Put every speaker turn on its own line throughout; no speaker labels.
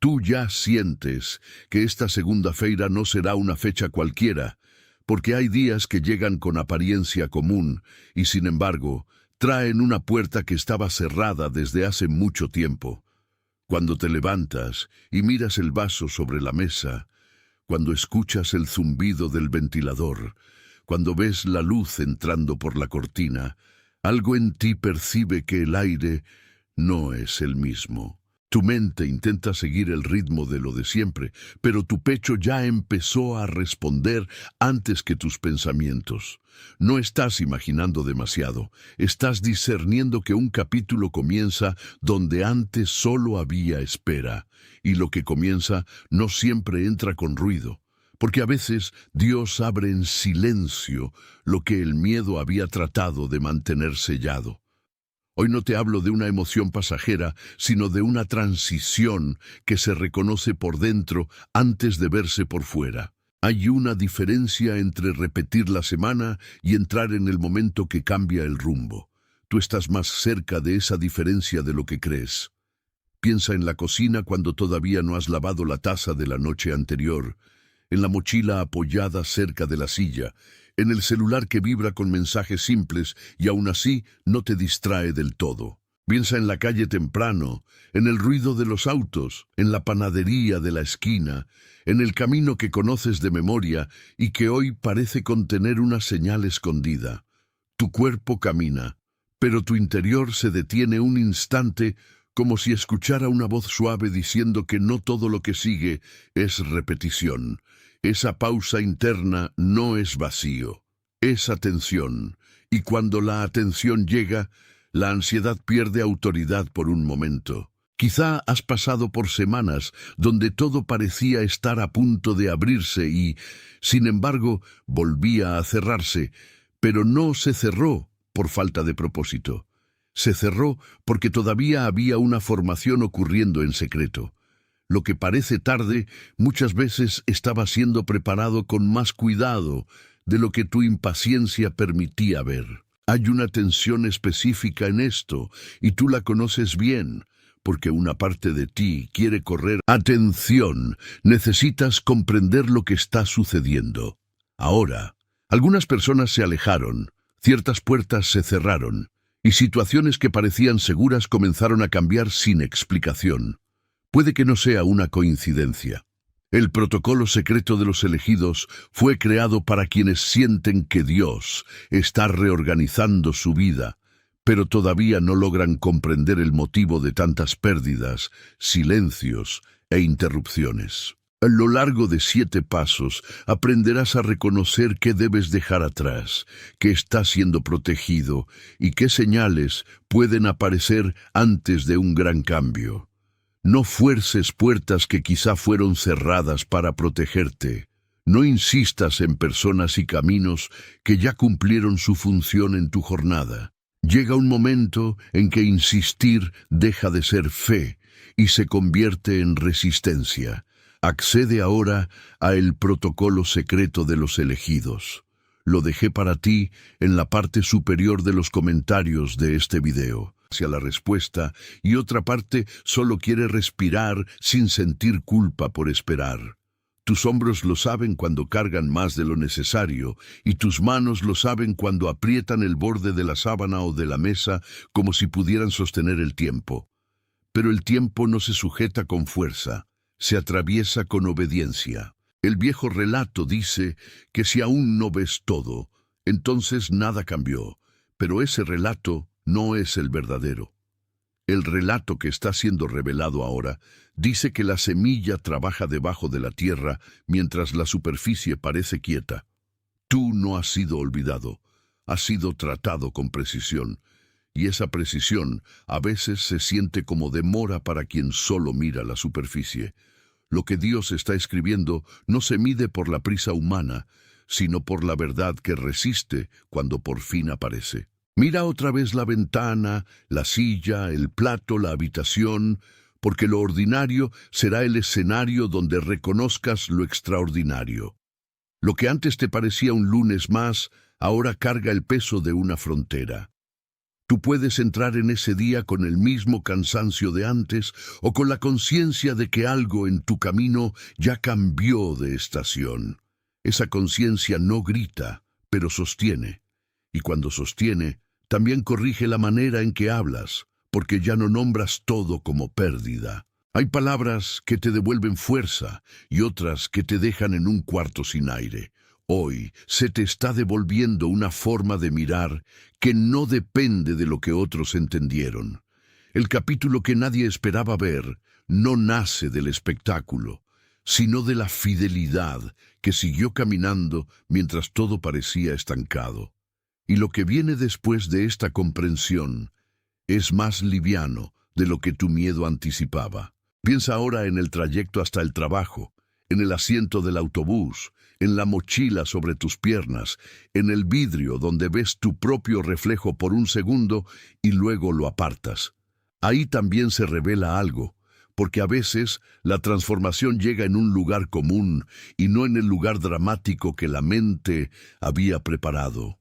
Tú ya sientes que esta segunda-feira no será una fecha cualquiera, porque hay días que llegan con apariencia común y, sin embargo, traen una puerta que estaba cerrada desde hace mucho tiempo. Cuando te levantas y miras el vaso sobre la mesa, cuando escuchas el zumbido del ventilador, cuando ves la luz entrando por la cortina, algo en ti percibe que el aire no es el mismo. Tu mente intenta seguir el ritmo de lo de siempre, pero tu pecho ya empezó a responder antes que tus pensamientos. No estás imaginando demasiado, estás discerniendo que un capítulo comienza donde antes solo había espera, y lo que comienza no siempre entra con ruido, porque a veces Dios abre en silencio lo que el miedo había tratado de mantener sellado. Hoy no te hablo de una emoción pasajera, sino de una transición que se reconoce por dentro antes de verse por fuera. Hay una diferencia entre repetir la semana y entrar en el momento que cambia el rumbo. Tú estás más cerca de esa diferencia de lo que crees. Piensa en la cocina cuando todavía no has lavado la taza de la noche anterior, en la mochila apoyada cerca de la silla, en el celular que vibra con mensajes simples y aún así no te distrae del todo. Piensa en la calle temprano, en el ruido de los autos, en la panadería de la esquina, en el camino que conoces de memoria y que hoy parece contener una señal escondida. Tu cuerpo camina, pero tu interior se detiene un instante como si escuchara una voz suave diciendo que no todo lo que sigue es repetición. Esa pausa interna no es vacío, es atención, y cuando la atención llega, la ansiedad pierde autoridad por un momento. Quizá has pasado por semanas donde todo parecía estar a punto de abrirse y, sin embargo, volvía a cerrarse, pero no se cerró por falta de propósito. Se cerró porque todavía había una formación ocurriendo en secreto. Lo que parece tarde muchas veces estaba siendo preparado con más cuidado de lo que tu impaciencia permitía ver. Hay una tensión específica en esto y tú la conoces bien, porque una parte de ti quiere correr. Atención, necesitas comprender lo que está sucediendo. Ahora, algunas personas se alejaron, ciertas puertas se cerraron y situaciones que parecían seguras comenzaron a cambiar sin explicación. Puede que no sea una coincidencia. El protocolo secreto de los elegidos fue creado para quienes sienten que Dios está reorganizando su vida, pero todavía no logran comprender el motivo de tantas pérdidas, silencios e interrupciones. A lo largo de 7 pasos aprenderás a reconocer qué debes dejar atrás, qué está siendo protegido y qué señales pueden aparecer antes de un gran cambio. No fuerces puertas que quizá fueron cerradas para protegerte. No insistas en personas y caminos que ya cumplieron su función en tu jornada. Llega un momento en que insistir deja de ser fe y se convierte en resistencia. Accede ahora a el protocolo secreto de los elegidos. Lo dejé para ti en la parte superior de los comentarios de este video. Hacia la respuesta y otra parte solo quiere respirar sin sentir culpa por esperar. Tus hombros lo saben cuando cargan más de lo necesario y tus manos lo saben cuando aprietan el borde de la sábana o de la mesa como si pudieran sostener el tiempo. Pero el tiempo no se sujeta con fuerza, se atraviesa con obediencia. El viejo relato dice que si aún no ves todo, entonces nada cambió, pero ese relato no es el verdadero. El relato que está siendo revelado ahora dice que la semilla trabaja debajo de la tierra mientras la superficie parece quieta. Tú no has sido olvidado, has sido tratado con precisión, y esa precisión a veces se siente como demora para quien solo mira la superficie. Lo que Dios está escribiendo no se mide por la prisa humana, sino por la verdad que resiste cuando por fin aparece. Mira otra vez la ventana, la silla, el plato, la habitación, porque lo ordinario será el escenario donde reconozcas lo extraordinario. Lo que antes te parecía un lunes más, ahora carga el peso de una frontera. Tú puedes entrar en ese día con el mismo cansancio de antes o con la conciencia de que algo en tu camino ya cambió de estación. Esa conciencia no grita, pero sostiene. Y cuando sostiene, también corrige la manera en que hablas, porque ya no nombras todo como pérdida. Hay palabras que te devuelven fuerza y otras que te dejan en un cuarto sin aire. Hoy se te está devolviendo una forma de mirar que no depende de lo que otros entendieron. El capítulo que nadie esperaba ver no nace del espectáculo, sino de la fidelidad que siguió caminando mientras todo parecía estancado. Y lo que viene después de esta comprensión es más liviano de lo que tu miedo anticipaba. Piensa ahora en el trayecto hasta el trabajo, en el asiento del autobús, en la mochila sobre tus piernas, en el vidrio donde ves tu propio reflejo por un segundo y luego lo apartas. Ahí también se revela algo, porque a veces la transformación llega en un lugar común y no en el lugar dramático que la mente había preparado.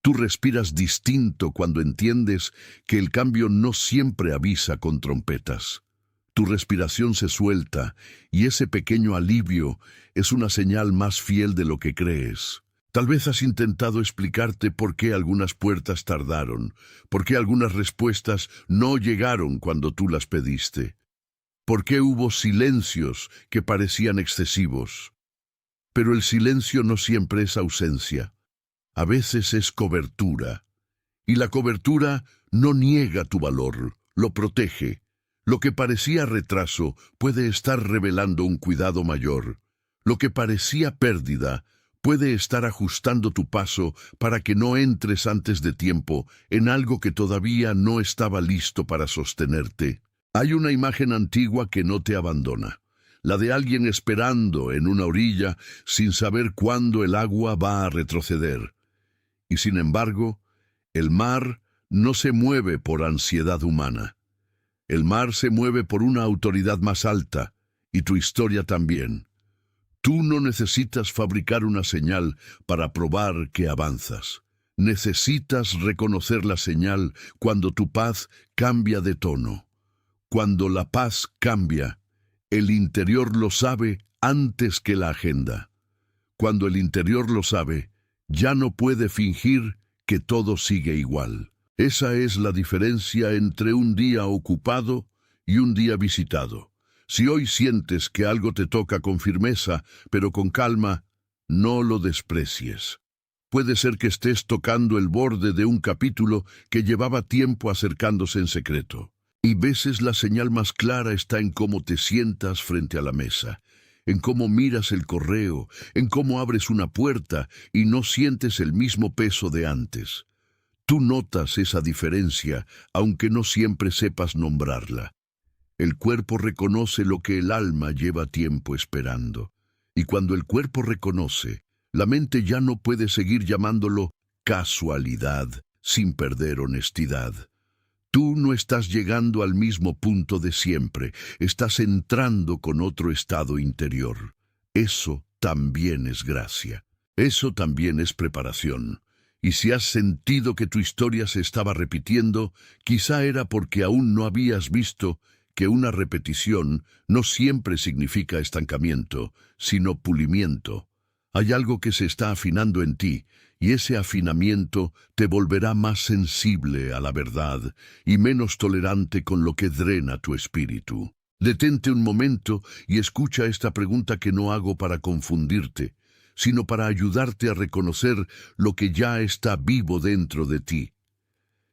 Tú respiras distinto cuando entiendes que el cambio no siempre avisa con trompetas. Tu respiración se suelta y ese pequeño alivio es una señal más fiel de lo que crees. Tal vez has intentado explicarte por qué algunas puertas tardaron, por qué algunas respuestas no llegaron cuando tú las pediste, por qué hubo silencios que parecían excesivos. Pero el silencio no siempre es ausencia, a veces es cobertura. Y la cobertura no niega tu valor, lo protege. Lo que parecía retraso puede estar revelando un cuidado mayor. Lo que parecía pérdida puede estar ajustando tu paso para que no entres antes de tiempo en algo que todavía no estaba listo para sostenerte. Hay una imagen antigua que no te abandona, la de alguien esperando en una orilla sin saber cuándo el agua va a retroceder. Y sin embargo, el mar no se mueve por ansiedad humana. El mar se mueve por una autoridad más alta, y tu historia también. Tú no necesitas fabricar una señal para probar que avanzas. Necesitas reconocer la señal cuando tu paz cambia de tono. Cuando la paz cambia, el interior lo sabe antes que la agenda. Cuando el interior lo sabe, ya no puede fingir que todo sigue igual. Esa es la diferencia entre un día ocupado y un día visitado. Si hoy sientes que algo te toca con firmeza, pero con calma, no lo desprecies. Puede ser que estés tocando el borde de un capítulo que llevaba tiempo acercándose en secreto. Y veces la señal más clara está en cómo te sientas frente a la mesa, en cómo miras el correo, en cómo abres una puerta y no sientes el mismo peso de antes. Tú notas esa diferencia, aunque no siempre sepas nombrarla. El cuerpo reconoce lo que el alma lleva tiempo esperando. Y cuando el cuerpo reconoce, la mente ya no puede seguir llamándolo casualidad, sin perder honestidad. Tú no estás llegando al mismo punto de siempre, estás entrando con otro estado interior. Eso también es gracia. Eso también es preparación. Y si has sentido que tu historia se estaba repitiendo, quizá era porque aún no habías visto que una repetición no siempre significa estancamiento, sino pulimiento. Hay algo que se está afinando en ti, y ese afinamiento te volverá más sensible a la verdad y menos tolerante con lo que drena tu espíritu. Detente un momento y escucha esta pregunta que no hago para confundirte, sino para ayudarte a reconocer lo que ya está vivo dentro de ti.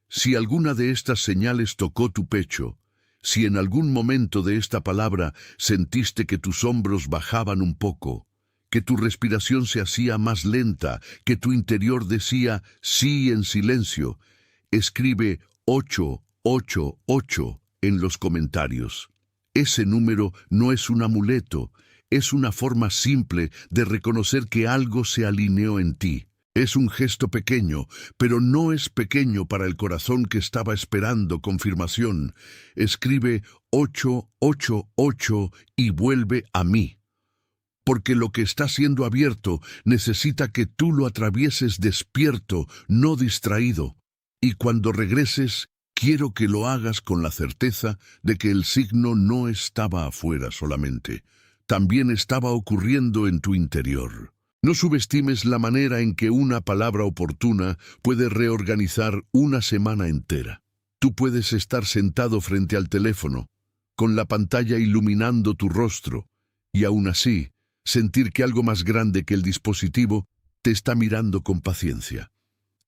Si alguna de estas señales tocó tu pecho, si en algún momento de esta palabra sentiste que tus hombros bajaban un poco, que tu respiración se hacía más lenta, que tu interior decía sí en silencio, escribe 888 en los comentarios. Ese número no es un amuleto, es una forma simple de reconocer que algo se alineó en ti. Es un gesto pequeño, pero no es pequeño para el corazón que estaba esperando confirmación. Escribe 888 y vuelve a mí. Porque lo que está siendo abierto necesita que tú lo atravieses despierto, no distraído. Y cuando regreses, quiero que lo hagas con la certeza de que el signo no estaba afuera solamente, también estaba ocurriendo en tu interior. No subestimes la manera en que una palabra oportuna puede reorganizar una semana entera. Tú puedes estar sentado frente al teléfono, con la pantalla iluminando tu rostro, y aún así, sentir que algo más grande que el dispositivo te está mirando con paciencia.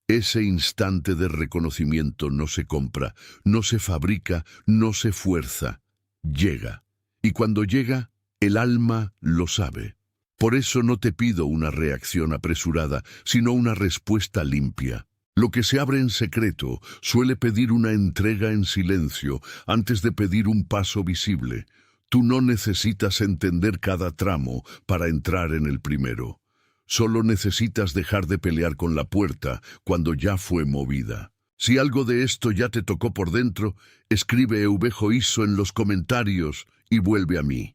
Ese instante de reconocimiento no se compra, no se fabrica, no se fuerza. Llega. Y cuando llega, el alma lo sabe. Por eso no te pido una reacción apresurada, sino una respuesta limpia. Lo que se abre en secreto suele pedir una entrega en silencio antes de pedir un paso visible. Tú no necesitas entender cada tramo para entrar en el primero. Solo necesitas dejar de pelear con la puerta cuando ya fue movida. Si algo de esto ya te tocó por dentro, escribe Eubejoiso en los comentarios y vuelve a mí.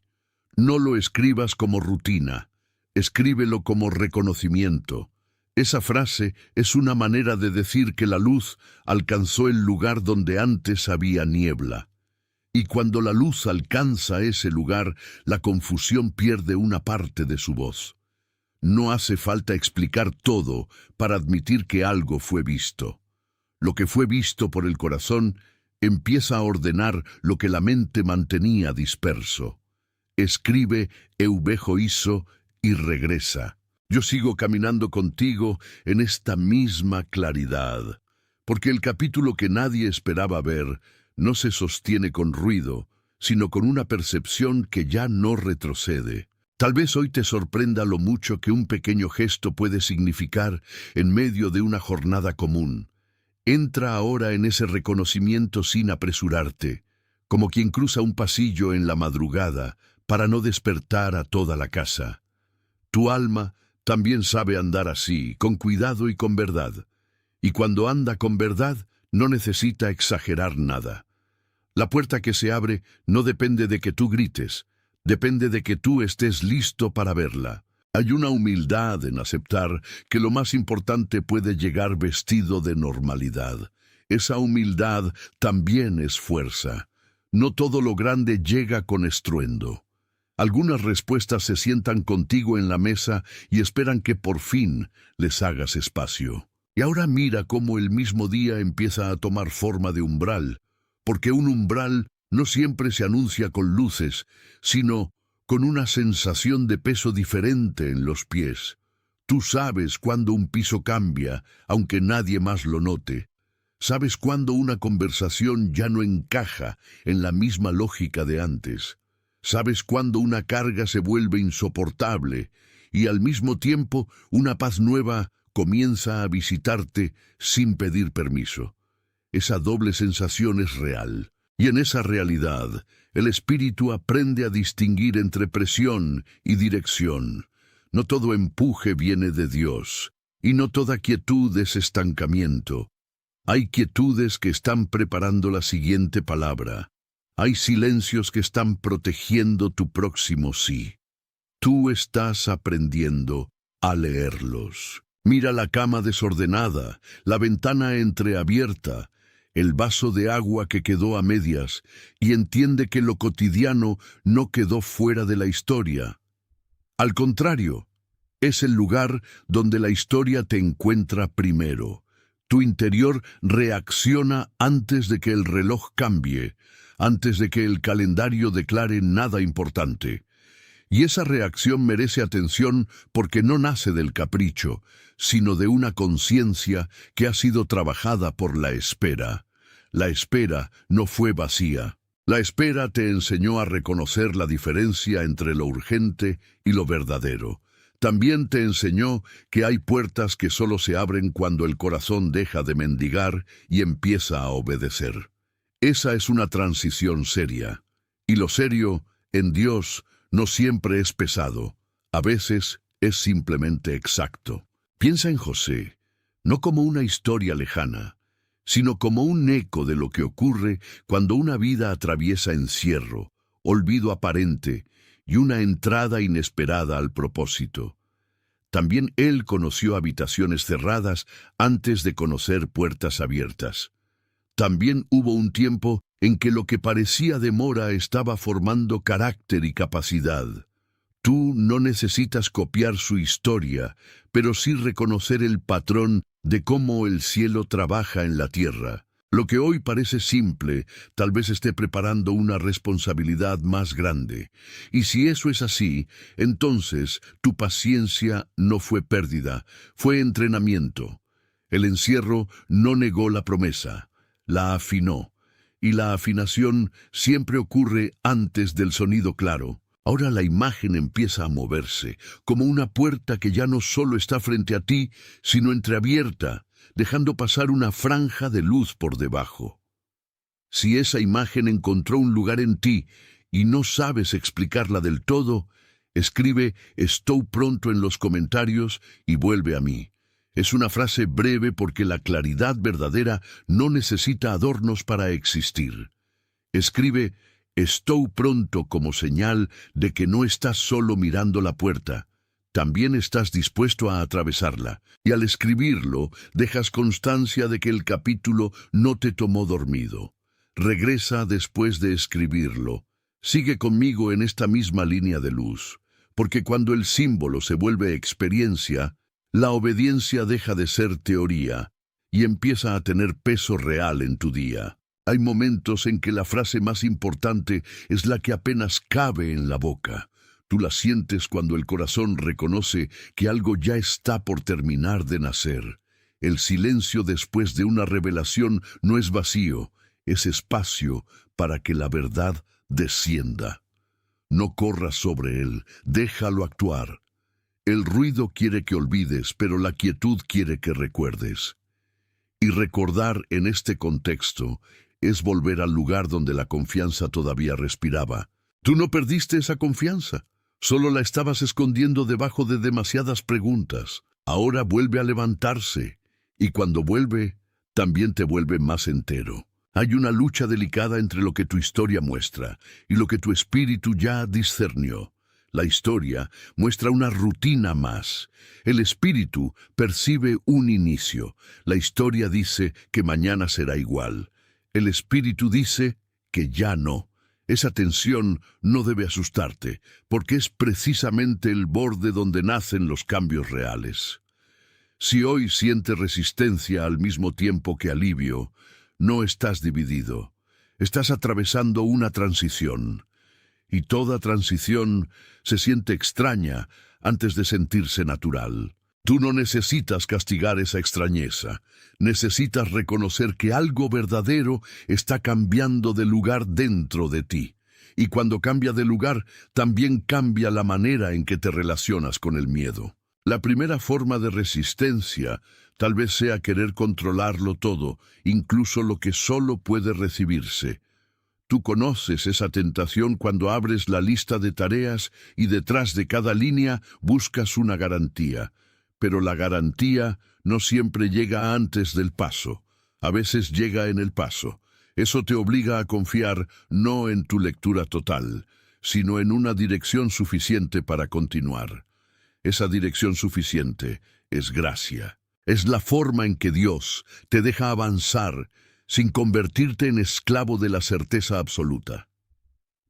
No lo escribas como rutina, escríbelo como reconocimiento. Esa frase es una manera de decir que la luz alcanzó el lugar donde antes había niebla. Y cuando la luz alcanza ese lugar, la confusión pierde una parte de su voz. No hace falta explicar todo para admitir que algo fue visto. Lo que fue visto por el corazón empieza a ordenar lo que la mente mantenía disperso. Escribe Eubejoiso y regresa. Yo sigo caminando contigo en esta misma claridad, porque el capítulo que nadie esperaba ver no se sostiene con ruido, sino con una percepción que ya no retrocede. Tal vez hoy te sorprenda lo mucho que un pequeño gesto puede significar en medio de una jornada común. Entra ahora en ese reconocimiento sin apresurarte, como quien cruza un pasillo en la madrugada para no despertar a toda la casa. Tu alma también sabe andar así, con cuidado y con verdad. Y cuando anda con verdad, no necesita exagerar nada. La puerta que se abre no depende de que tú grites, depende de que tú estés listo para verla. Hay una humildad en aceptar que lo más importante puede llegar vestido de normalidad. Esa humildad también es fuerza. No todo lo grande llega con estruendo. Algunas respuestas se sientan contigo en la mesa y esperan que por fin les hagas espacio. Y ahora mira cómo el mismo día empieza a tomar forma de umbral, porque un umbral no siempre se anuncia con luces, sino con una sensación de peso diferente en los pies. Tú sabes cuándo un piso cambia, aunque nadie más lo note. Sabes cuándo una conversación ya no encaja en la misma lógica de antes. Sabes cuándo una carga se vuelve insoportable y al mismo tiempo una paz nueva comienza a visitarte sin pedir permiso. Esa doble sensación es real, y en esa realidad el espíritu aprende a distinguir entre presión y dirección. No todo empuje viene de Dios, y no toda quietud es estancamiento. Hay quietudes que están preparando la siguiente palabra. Hay silencios que están protegiendo tu próximo sí. Tú estás aprendiendo a leerlos. Mira la cama desordenada, la ventana entreabierta, el vaso de agua que quedó a medias, y entiende que lo cotidiano no quedó fuera de la historia. Al contrario, es el lugar donde la historia te encuentra primero. Tu interior reacciona antes de que el reloj cambie, antes de que el calendario declare nada importante. Y esa reacción merece atención porque no nace del capricho, sino de una conciencia que ha sido trabajada por la espera. La espera no fue vacía. La espera te enseñó a reconocer la diferencia entre lo urgente y lo verdadero. También te enseñó que hay puertas que solo se abren cuando el corazón deja de mendigar y empieza a obedecer. Esa es una transición seria. Y lo serio, en Dios, no siempre es pesado. A veces es simplemente exacto. Piensa en José, no como una historia lejana, sino como un eco de lo que ocurre cuando una vida atraviesa encierro, olvido aparente y una entrada inesperada al propósito. También él conoció habitaciones cerradas antes de conocer puertas abiertas. También hubo un tiempo en que lo que parecía demora estaba formando carácter y capacidad. Tú no necesitas copiar su historia, pero sí reconocer el patrón de cómo el cielo trabaja en la tierra. Lo que hoy parece simple, tal vez esté preparando una responsabilidad más grande. Y si eso es así, entonces tu paciencia no fue pérdida, fue entrenamiento. El encierro no negó la promesa, la afinó. Y la afinación siempre ocurre antes del sonido claro. Ahora la imagen empieza a moverse, como una puerta que ya no solo está frente a ti, sino entreabierta, dejando pasar una franja de luz por debajo. Si esa imagen encontró un lugar en ti y no sabes explicarla del todo, escribe «Estoy pronto» en los comentarios y vuelve a mí. Es una frase breve porque la claridad verdadera no necesita adornos para existir. Escribe «Estoy pronto» como señal de que no estás solo mirando la puerta. También estás dispuesto a atravesarla, y al escribirlo, dejas constancia de que el capítulo no te tomó dormido. Regresa después de escribirlo. Sigue conmigo en esta misma línea de luz, porque cuando el símbolo se vuelve experiencia, la obediencia deja de ser teoría y empieza a tener peso real en tu día. Hay momentos en que la frase más importante es la que apenas cabe en la boca. Tú la sientes cuando el corazón reconoce que algo ya está por terminar de nacer. El silencio después de una revelación no es vacío, es espacio para que la verdad descienda. No corras sobre él, déjalo actuar. El ruido quiere que olvides, pero la quietud quiere que recuerdes. Y recordar en este contexto es volver al lugar donde la confianza todavía respiraba. Tú no perdiste esa confianza. Solo la estabas escondiendo debajo de demasiadas preguntas. Ahora vuelve a levantarse, y cuando vuelve, también te vuelve más entero. Hay una lucha delicada entre lo que tu historia muestra y lo que tu espíritu ya discernió. La historia muestra una rutina más. El espíritu percibe un inicio. La historia dice que mañana será igual. El espíritu dice que ya no. Esa tensión no debe asustarte, porque es precisamente el borde donde nacen los cambios reales. Si hoy sientes resistencia al mismo tiempo que alivio, no estás dividido. Estás atravesando una transición. Y toda transición se siente extraña antes de sentirse natural. Tú no necesitas castigar esa extrañeza. Necesitas reconocer que algo verdadero está cambiando de lugar dentro de ti. Y cuando cambia de lugar, también cambia la manera en que te relacionas con el miedo. La primera forma de resistencia tal vez sea querer controlarlo todo, incluso lo que solo puede recibirse. Tú conoces esa tentación cuando abres la lista de tareas y detrás de cada línea buscas una garantía. Pero la garantía no siempre llega antes del paso. A veces llega en el paso. Eso te obliga a confiar no en tu lectura total, sino en una dirección suficiente para continuar. Esa dirección suficiente es gracia. Es la forma en que Dios te deja avanzar sin convertirte en esclavo de la certeza absoluta.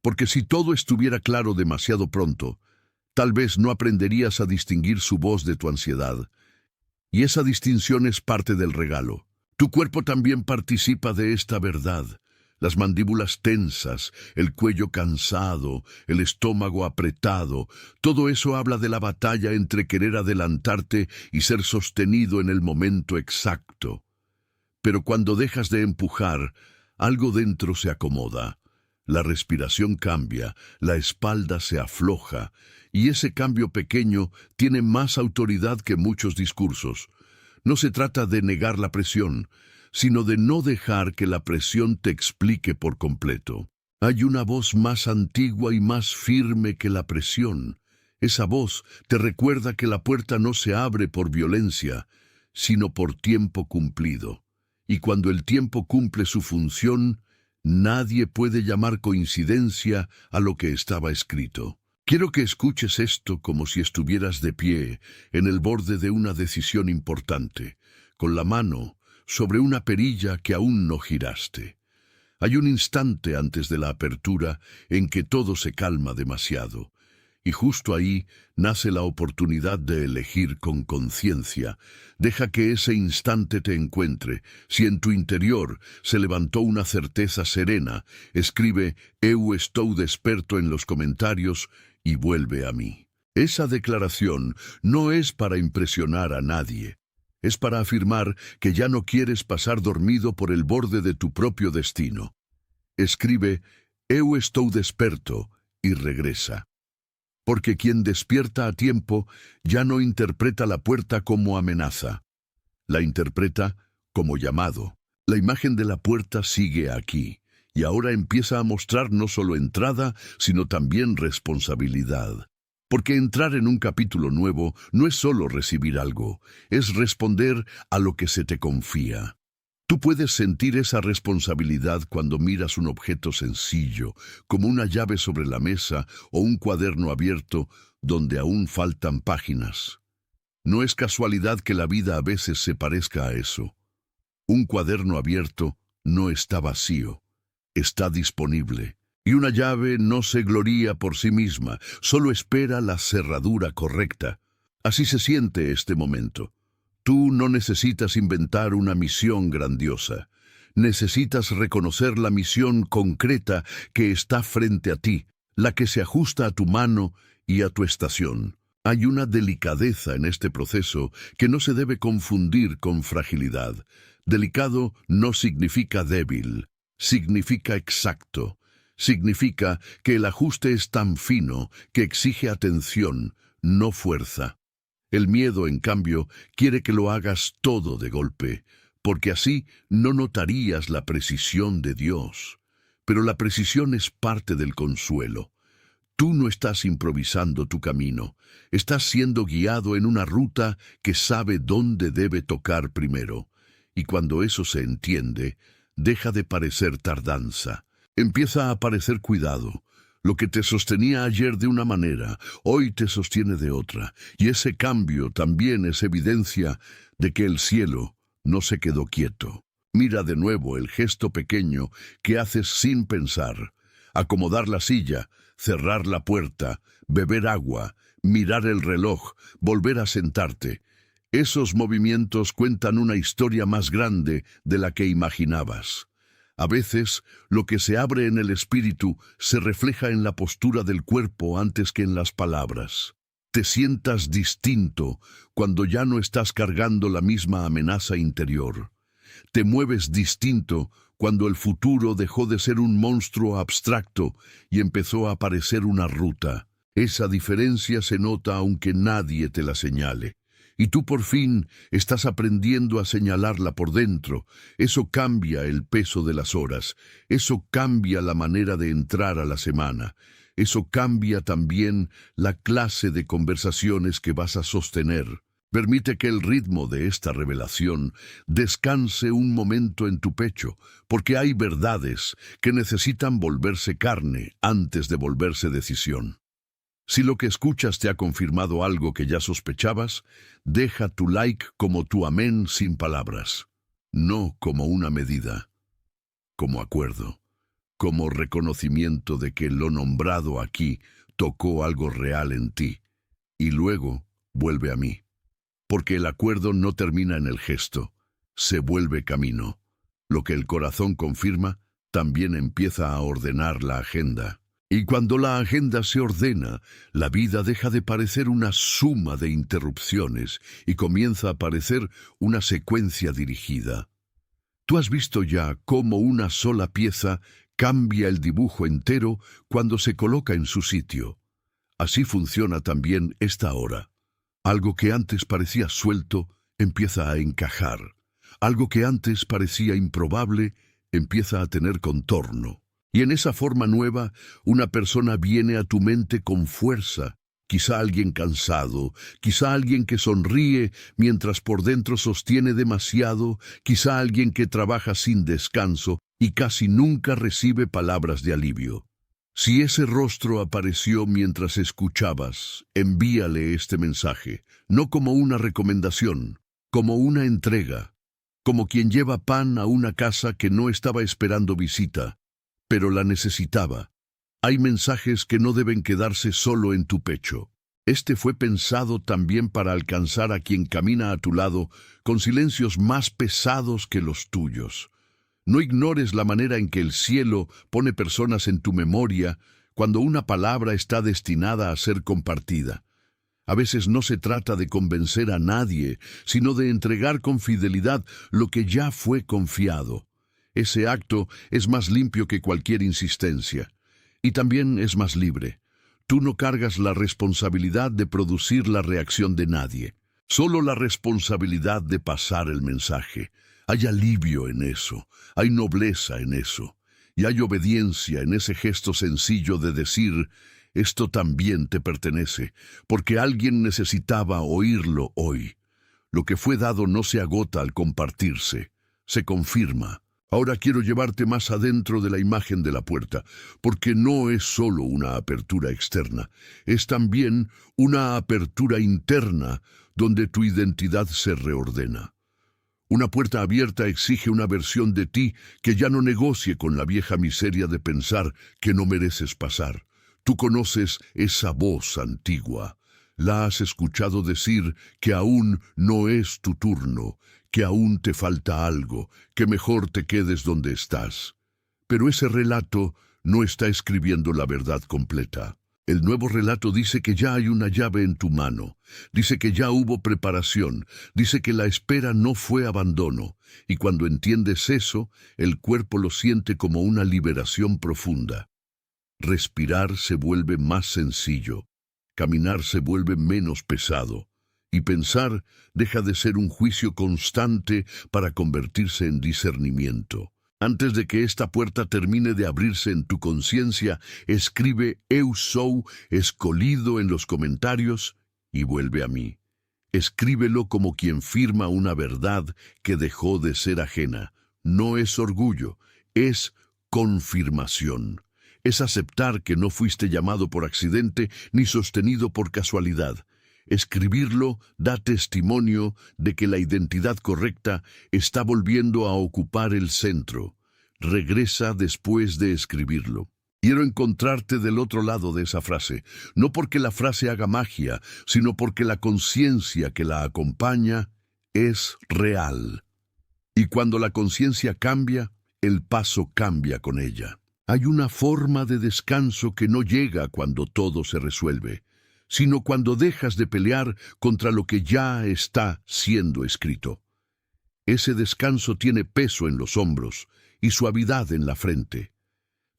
Porque si todo estuviera claro demasiado pronto, tal vez no aprenderías a distinguir su voz de tu ansiedad. Y esa distinción es parte del regalo. Tu cuerpo también participa de esta verdad. Las mandíbulas tensas, el cuello cansado, el estómago apretado, todo eso habla de la batalla entre querer adelantarte y ser sostenido en el momento exacto. Pero cuando dejas de empujar, algo dentro se acomoda. La respiración cambia, la espalda se afloja, y ese cambio pequeño tiene más autoridad que muchos discursos. No se trata de negar la presión, sino de no dejar que la presión te explique por completo. Hay una voz más antigua y más firme que la presión. Esa voz te recuerda que la puerta no se abre por violencia, sino por tiempo cumplido. Y cuando el tiempo cumple su función, nadie puede llamar coincidencia a lo que estaba escrito. Quiero que escuches esto como si estuvieras de pie en el borde de una decisión importante, con la mano sobre una perilla que aún no giraste. Hay un instante antes de la apertura en que todo se calma demasiado, y justo ahí nace la oportunidad de elegir con conciencia. Deja que ese instante te encuentre. Si en tu interior se levantó una certeza serena, escribe «Eu estou desperto» en los comentarios y vuelve a mí. Esa declaración no es para impresionar a nadie. Es para afirmar que ya no quieres pasar dormido por el borde de tu propio destino. Escribe «Eu estou desperto» y regresa. Porque quien despierta a tiempo ya no interpreta la puerta como amenaza. La interpreta como llamado. La imagen de la puerta sigue aquí, y ahora empieza a mostrar no solo entrada, sino también responsabilidad. Porque entrar en un capítulo nuevo no es solo recibir algo, es responder a lo que se te confía. Tú puedes sentir esa responsabilidad cuando miras un objeto sencillo, como una llave sobre la mesa o un cuaderno abierto donde aún faltan páginas. No es casualidad que la vida a veces se parezca a eso. Un cuaderno abierto no está vacío, está disponible. Y una llave no se gloría por sí misma, solo espera la cerradura correcta. Así se siente este momento. Tú no necesitas inventar una misión grandiosa. Necesitas reconocer la misión concreta que está frente a ti, la que se ajusta a tu mano y a tu estación. Hay una delicadeza en este proceso que no se debe confundir con fragilidad. Delicado no significa débil, significa exacto. Significa que el ajuste es tan fino que exige atención, no fuerza. El miedo, en cambio, quiere que lo hagas todo de golpe, porque así no notarías la precisión de Dios. Pero la precisión es parte del consuelo. Tú no estás improvisando tu camino, estás siendo guiado en una ruta que sabe dónde debe tocar primero. Y cuando eso se entiende, deja de parecer tardanza. Empieza a parecer cuidado. Lo que te sostenía ayer de una manera, hoy te sostiene de otra, y ese cambio también es evidencia de que el cielo no se quedó quieto. Mira de nuevo el gesto pequeño que haces sin pensar. Acomodar la silla, cerrar la puerta, beber agua, mirar el reloj, volver a sentarte. Esos movimientos cuentan una historia más grande de la que imaginabas. A veces, lo que se abre en el espíritu se refleja en la postura del cuerpo antes que en las palabras. Te sientas distinto cuando ya no estás cargando la misma amenaza interior. Te mueves distinto cuando el futuro dejó de ser un monstruo abstracto y empezó a parecer una ruta. Esa diferencia se nota aunque nadie te la señale. Y tú por fin estás aprendiendo a señalarla por dentro. Eso cambia el peso de las horas. Eso cambia la manera de entrar a la semana. Eso cambia también la clase de conversaciones que vas a sostener. Permite que el ritmo de esta revelación descanse un momento en tu pecho, porque hay verdades que necesitan volverse carne antes de volverse decisión. Si lo que escuchas te ha confirmado algo que ya sospechabas, deja tu like como tu amén sin palabras, no como una medida, como acuerdo, como reconocimiento de que lo nombrado aquí tocó algo real en ti, y luego vuelve a mí, porque el acuerdo no termina en el gesto, se vuelve camino. Lo que el corazón confirma también empieza a ordenar la agenda. Y cuando la agenda se ordena, la vida deja de parecer una suma de interrupciones y comienza a parecer una secuencia dirigida. Tú has visto ya cómo una sola pieza cambia el dibujo entero cuando se coloca en su sitio. Así funciona también esta hora. Algo que antes parecía suelto empieza a encajar. Algo que antes parecía improbable empieza a tener contorno. Y en esa forma nueva, una persona viene a tu mente con fuerza, quizá alguien cansado, quizá alguien que sonríe mientras por dentro sostiene demasiado, quizá alguien que trabaja sin descanso y casi nunca recibe palabras de alivio. Si ese rostro apareció mientras escuchabas, envíale este mensaje, no como una recomendación, como una entrega, como quien lleva pan a una casa que no estaba esperando visita, pero la necesitaba. Hay mensajes que no deben quedarse solo en tu pecho. Este fue pensado también para alcanzar a quien camina a tu lado con silencios más pesados que los tuyos. No ignores la manera en que el cielo pone personas en tu memoria cuando una palabra está destinada a ser compartida. A veces no se trata de convencer a nadie, sino de entregar con fidelidad lo que ya fue confiado. Ese acto es más limpio que cualquier insistencia. Y también es más libre. Tú no cargas la responsabilidad de producir la reacción de nadie, solo la responsabilidad de pasar el mensaje. Hay alivio en eso, hay nobleza en eso, y hay obediencia en ese gesto sencillo de decir, esto también te pertenece, porque alguien necesitaba oírlo hoy. Lo que fue dado no se agota al compartirse, se confirma. Ahora quiero llevarte más adentro de la imagen de la puerta, porque no es solo una apertura externa, es también una apertura interna donde tu identidad se reordena. Una puerta abierta exige una versión de ti que ya no negocie con la vieja miseria de pensar que no mereces pasar. Tú conoces esa voz antigua. La has escuchado decir que aún no es tu turno, que aún te falta algo, que mejor te quedes donde estás. Pero ese relato no está escribiendo la verdad completa. El nuevo relato dice que ya hay una llave en tu mano, dice que ya hubo preparación, dice que la espera no fue abandono, y cuando entiendes eso, el cuerpo lo siente como una liberación profunda. Respirar se vuelve más sencillo, caminar se vuelve menos pesado, y pensar deja de ser un juicio constante para convertirse en discernimiento. Antes de que esta puerta termine de abrirse en tu conciencia, escribe Eu sou escolido en los comentarios y vuelve a mí. Escríbelo como quien firma una verdad que dejó de ser ajena. No es orgullo, es confirmación. Es aceptar que no fuiste llamado por accidente ni sostenido por casualidad. Escribirlo da testimonio de que la identidad correcta está volviendo a ocupar el centro. Regresa después de escribirlo. Quiero encontrarte del otro lado de esa frase, no porque la frase haga magia, sino porque la conciencia que la acompaña es real. Y cuando la conciencia cambia, el paso cambia con ella. Hay una forma de descanso que no llega cuando todo se resuelve, sino cuando dejas de pelear contra lo que ya está siendo escrito. Ese descanso tiene peso en los hombros y suavidad en la frente.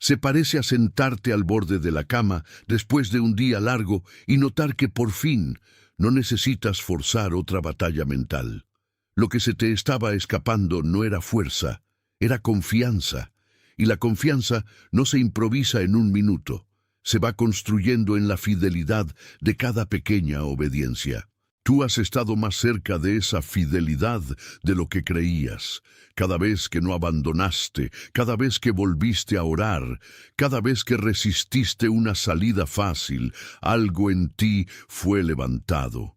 Se parece a sentarte al borde de la cama después de un día largo y notar que por fin no necesitas forzar otra batalla mental. Lo que se te estaba escapando no era fuerza, era confianza, y la confianza no se improvisa en un minuto. Se va construyendo en la fidelidad de cada pequeña obediencia. Tú has estado más cerca de esa fidelidad de lo que creías. Cada vez que no abandonaste, cada vez que volviste a orar, cada vez que resististe una salida fácil, algo en ti fue levantado.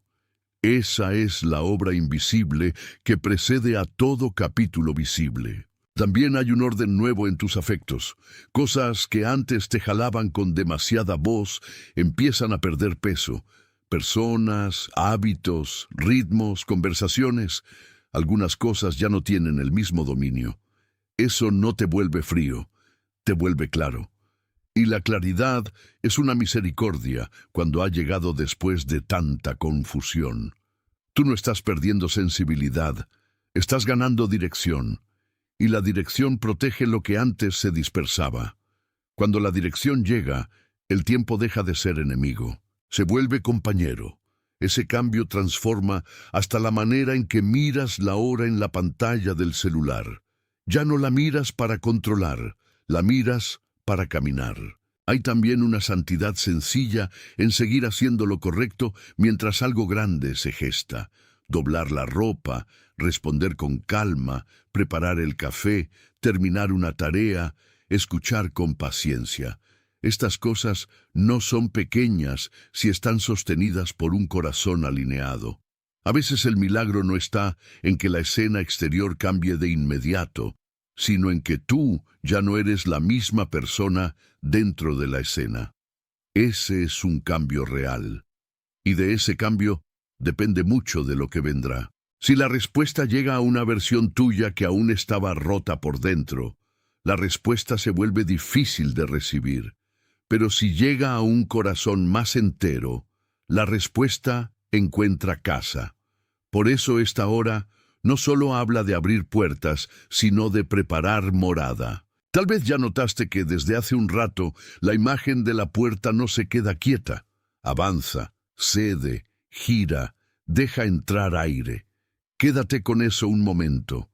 Esa es la obra invisible que precede a todo capítulo visible. También hay un orden nuevo en tus afectos. Cosas que antes te jalaban con demasiada voz empiezan a perder peso. Personas, hábitos, ritmos, conversaciones. Algunas cosas ya no tienen el mismo dominio. Eso no te vuelve frío, te vuelve claro. Y la claridad es una misericordia cuando ha llegado después de tanta confusión. Tú no estás perdiendo sensibilidad, estás ganando dirección. Y la dirección protege lo que antes se dispersaba. Cuando la dirección llega, el tiempo deja de ser enemigo, se vuelve compañero. Ese cambio transforma hasta la manera en que miras la hora en la pantalla del celular. Ya no la miras para controlar, la miras para caminar. Hay también una santidad sencilla en seguir haciendo lo correcto mientras algo grande se gesta. Doblar la ropa, responder con calma, preparar el café, terminar una tarea, escuchar con paciencia. Estas cosas no son pequeñas si están sostenidas por un corazón alineado. A veces el milagro no está en que la escena exterior cambie de inmediato, sino en que tú ya no eres la misma persona dentro de la escena. Ese es un cambio real. Y de ese cambio depende mucho de lo que vendrá. Si la respuesta llega a una versión tuya que aún estaba rota por dentro, la respuesta se vuelve difícil de recibir. Pero si llega a un corazón más entero, la respuesta encuentra casa. Por eso esta hora no solo habla de abrir puertas, sino de preparar morada. Tal vez ya notaste que desde hace un rato la imagen de la puerta no se queda quieta. Avanza, cede, gira, deja entrar aire. Quédate con eso un momento.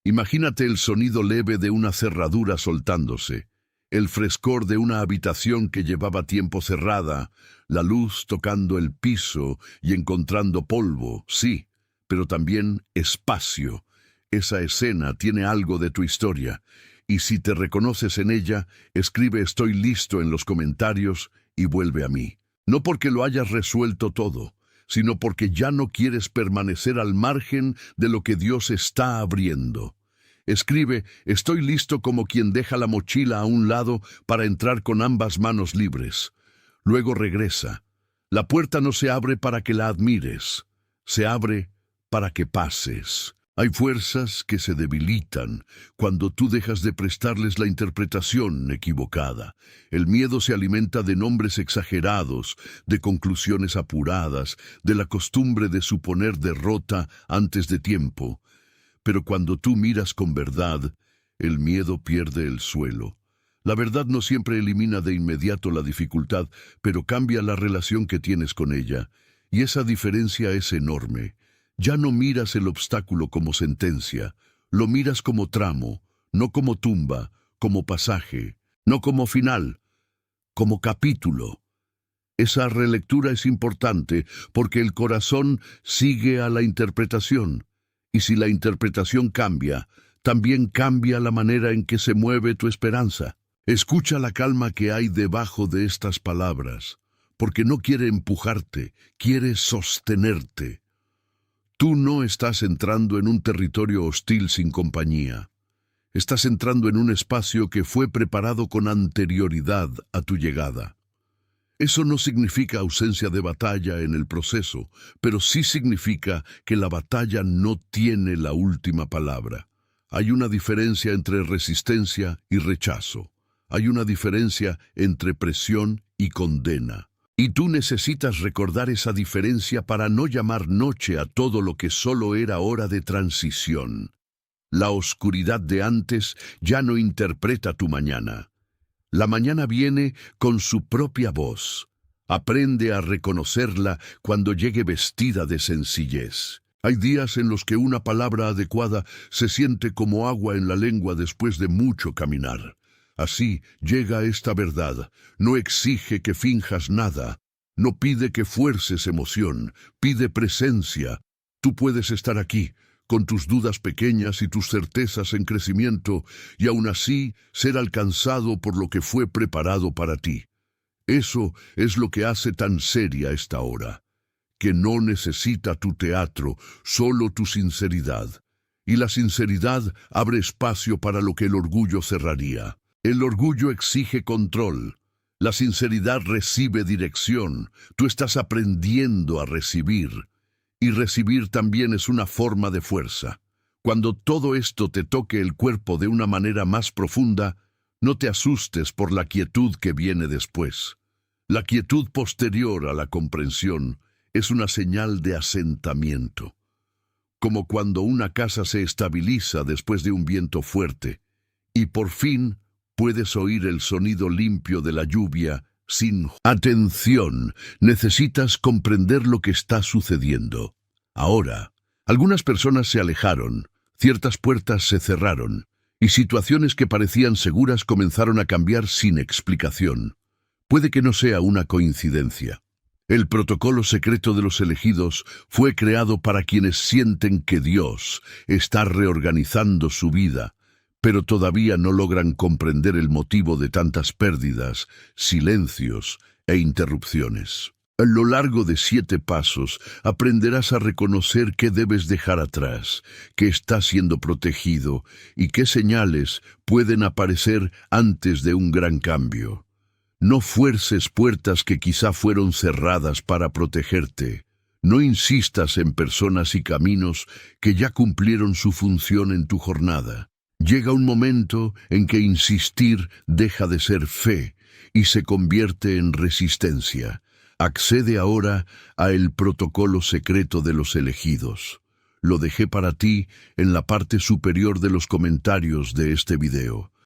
Imagínate el sonido leve de una cerradura soltándose, el frescor de una habitación que llevaba tiempo cerrada, la luz tocando el piso y encontrando polvo, sí, pero también espacio. Esa escena tiene algo de tu historia, y si te reconoces en ella, escribe "Estoy listo" en los comentarios y vuelve a mí. No porque lo hayas resuelto todo, sino porque ya no quieres permanecer al margen de lo que Dios está abriendo. Escribe "Estoy listo" como quien deja la mochila a un lado para entrar con ambas manos libres. Luego regresa. La puerta no se abre para que la admires, se abre para que pases. Hay fuerzas que se debilitan cuando tú dejas de prestarles la interpretación equivocada. El miedo se alimenta de nombres exagerados, de conclusiones apuradas, de la costumbre de suponer derrota antes de tiempo. Pero cuando tú miras con verdad, el miedo pierde el suelo. La verdad no siempre elimina de inmediato la dificultad, pero cambia la relación que tienes con ella. Y esa diferencia es enorme. Ya no miras el obstáculo como sentencia, lo miras como tramo, no como tumba, como pasaje, no como final, como capítulo. Esa relectura es importante porque el corazón sigue a la interpretación, y si la interpretación cambia, también cambia la manera en que se mueve tu esperanza. Escucha la calma que hay debajo de estas palabras, porque no quiere empujarte, quiere sostenerte. Tú no estás entrando en un territorio hostil sin compañía. Estás entrando en un espacio que fue preparado con anterioridad a tu llegada. Eso no significa ausencia de batalla en el proceso, pero sí significa que la batalla no tiene la última palabra. Hay una diferencia entre resistencia y rechazo. Hay una diferencia entre presión y condena. Y tú necesitas recordar esa diferencia para no llamar noche a todo lo que solo era hora de transición. La oscuridad de antes ya no interpreta tu mañana. La mañana viene con su propia voz. Aprende a reconocerla cuando llegue vestida de sencillez. Hay días en los que una palabra adecuada se siente como agua en la lengua después de mucho caminar. Así llega esta verdad. No exige que finjas nada. No pide que fuerces emoción. Pide presencia. Tú puedes estar aquí, con tus dudas pequeñas y tus certezas en crecimiento, y aún así ser alcanzado por lo que fue preparado para ti. Eso es lo que hace tan seria esta hora, que no necesita tu teatro, solo tu sinceridad. Y la sinceridad abre espacio para lo que el orgullo cerraría. El orgullo exige control. La sinceridad recibe dirección. Tú estás aprendiendo a recibir. Y recibir también es una forma de fuerza. Cuando todo esto te toque el cuerpo de una manera más profunda, no te asustes por la quietud que viene después. La quietud posterior a la comprensión es una señal de asentamiento. Como cuando una casa se estabiliza después de un viento fuerte, y por fin puedes oír el sonido limpio de la lluvia sin atención. Necesitas comprender lo que está sucediendo. Ahora, algunas personas se alejaron, ciertas puertas se cerraron, y situaciones que parecían seguras comenzaron a cambiar sin explicación. Puede que no sea una coincidencia. El protocolo secreto de los elegidos fue creado para quienes sienten que Dios está reorganizando su vida, pero todavía no logran comprender el motivo de tantas pérdidas, silencios e interrupciones. A lo largo de 7 pasos aprenderás a reconocer qué debes dejar atrás, qué está siendo protegido y qué señales pueden aparecer antes de un gran cambio. No fuerces puertas que quizá fueron cerradas para protegerte. No insistas en personas y caminos que ya cumplieron su función en tu jornada. Llega un momento en que insistir deja de ser fe y se convierte en resistencia. Accede ahora a el protocolo secreto de los elegidos. Lo dejé para ti en la parte superior de los comentarios de este video.